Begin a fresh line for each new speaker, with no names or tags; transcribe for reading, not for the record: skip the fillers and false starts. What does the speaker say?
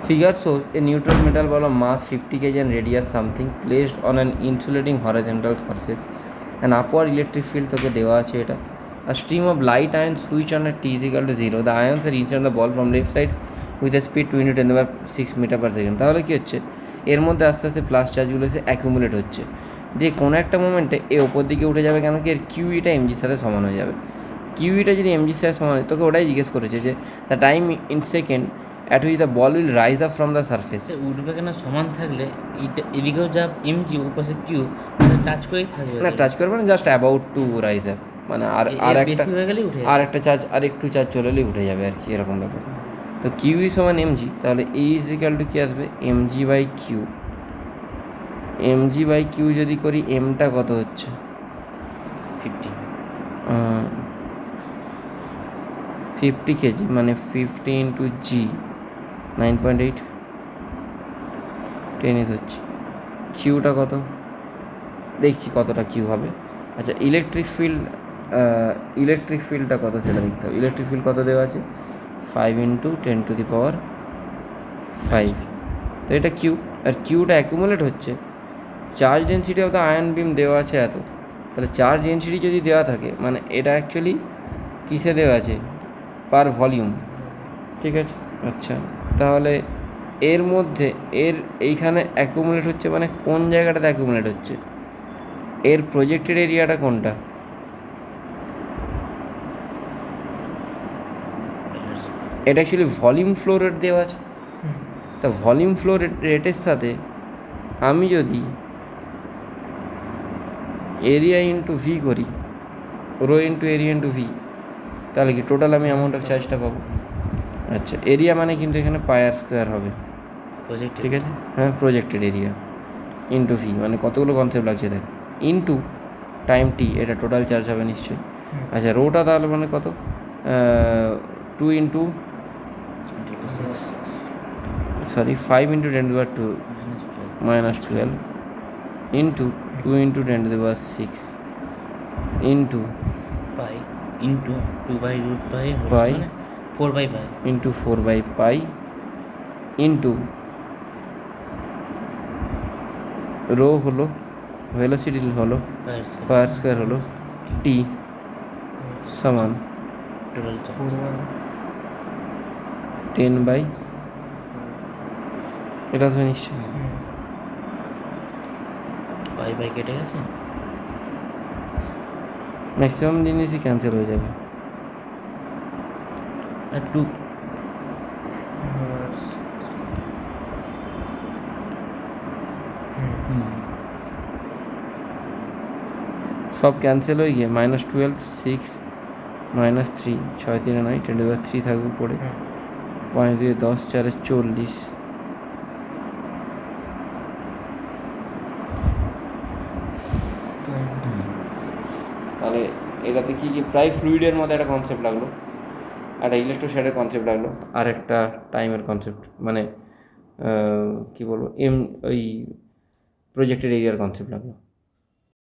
Figure shows a neutral metal ball of mass 50 kg and radius something placed on an insulating horizontal surface. An upward electric field তোকে দেওয়া আছে এটা. A stream of light ions switch on at t is equal to 0. The ions are inside the ball from left side with a speed 2 × 10⁶ metre per second. তাহলে কী হচ্ছে, এর মধ্যে আস্তে আস্তে প্লাস চার্জগুলো এসে অ্যাকুমুলেট হচ্ছে, দিয়ে কোনো একটা মোমেন্টে এ ওপর দিকে উঠে যাবে, কেন কি এর কিউইটা এমজির সাথে সমান হয়ে যাবে. কিউইটা যদি এমজির সাথে সমান হয়, তোকে ওটাই জিজ্ঞেস করেছে যে the time in second at which the ball will rise up from the surface.
উঠবে কেন সমান থাকলে এইটা এদিকেও যা এমজি ওপাশে কিউ টাচ করেই থাকবে
না, টাচ করবে না, just about to rise up, মানে আর একটা
বেশি হয়ে গেলেই উঠে
আর একটা চার্জ, আর একটু চার্জ চলে এলেই উঠে যাবে আর কি, এরকম ব্যাপার. তো কিউ ই সমান এমজি, তাহলে ই ইজ ইকাল টু কী আসবে, MG by Q. MG by Q যদি করি, এমটা কত হচ্ছে 50 কেজি, মানে 50 ইন্টু জি 9.8 টেনে ধরছি. কিউটা কত দেখছি, কতটা কিউ হবে. আচ্ছা, ইলেকট্রিক ফিল্ডটা কত সেটা দেখতে হবে. ইলেকট্রিক ফিল্ড কত দেওয়া আছে, 5 × 10⁵. তো এটা কিউ, আর কিউটা অ্যাকুমুলেট হচ্ছে. Charge density of the ion beam দেওয়া আছে এত, তাহলে চার্জ ডেন্সিটি যদি দেওয়া থাকে, মানে এটা অ্যাকচুয়ালি কিসে দেওয়া আছে, পার ভলিউম. ঠিক আছে, আচ্ছা, তাহলে এর মধ্যে এইখানে অ্যাকুমুলেট হচ্ছে, মানে কোন জায়গাটাতে অ্যাকুমুলেট হচ্ছে, এর প্রজেক্টেড এরিয়াটা কোনটা, এটা অ্যাকচুয়ালি ভলিউম ফ্লো রেট দেওয়া আছে. তা ভলিউম ফ্লো রেটের সাথে আমি যদি এরিয়া ইন্টু ভি করি, rho into area into V, তাহলে কি টোটাল আমি অ্যামাউন্ট অফ চার্জটা পাবো. আচ্ছা, এরিয়া মানে কিন্তু এখানে পায়ার স্কোয়ার হবে, ঠিক আছে. হ্যাঁ, প্রজেক্টেড এরিয়া ইন্টু ভি, মানে কতগুলো কনসেপ্ট লাগছে দেখ, ইন্টু টাইম টি, এটা টোটাল চার্জ হবে নিশ্চয়ই. আচ্ছা, রোটা তাহলে মানে কত, 2 × 5 × 10⁻² -12 ইন্টু 2 × 10⁶ ইন্টু
পাই ইন্টু 2/√π
পাই
4/π
ইন্টু 4/π ইন্টু রো হলো ভেলোসিটি হলো পাওয়ার স্কোয়ার হলো টি সমান 10/, এটা তো নিশ্চয়
পাই কেটে গেছে,
ম্যাক্সিমাম জিনিসই ক্যান্সেল হয়ে যাবে.
একটু
সব ক্যান্সেল হয়ে গিয়ে -12 6 -3 6 3 9 10⁻³ থাকবে পড়ে, 5 2 10 4 40. তাহলে এটাতে কি কি, প্রায় ফ্লুইডের মধ্যে একটা কনসেপ্ট লাগলো, একটা ইলেকট্রোস্ট্যাটের কনসেপ্ট লাগলো, আর একটা টাইমের কনসেপ্ট, মানে কী বলবো, ওই প্রজেক্টেড এরিয়ার কনসেপ্ট লাগলো.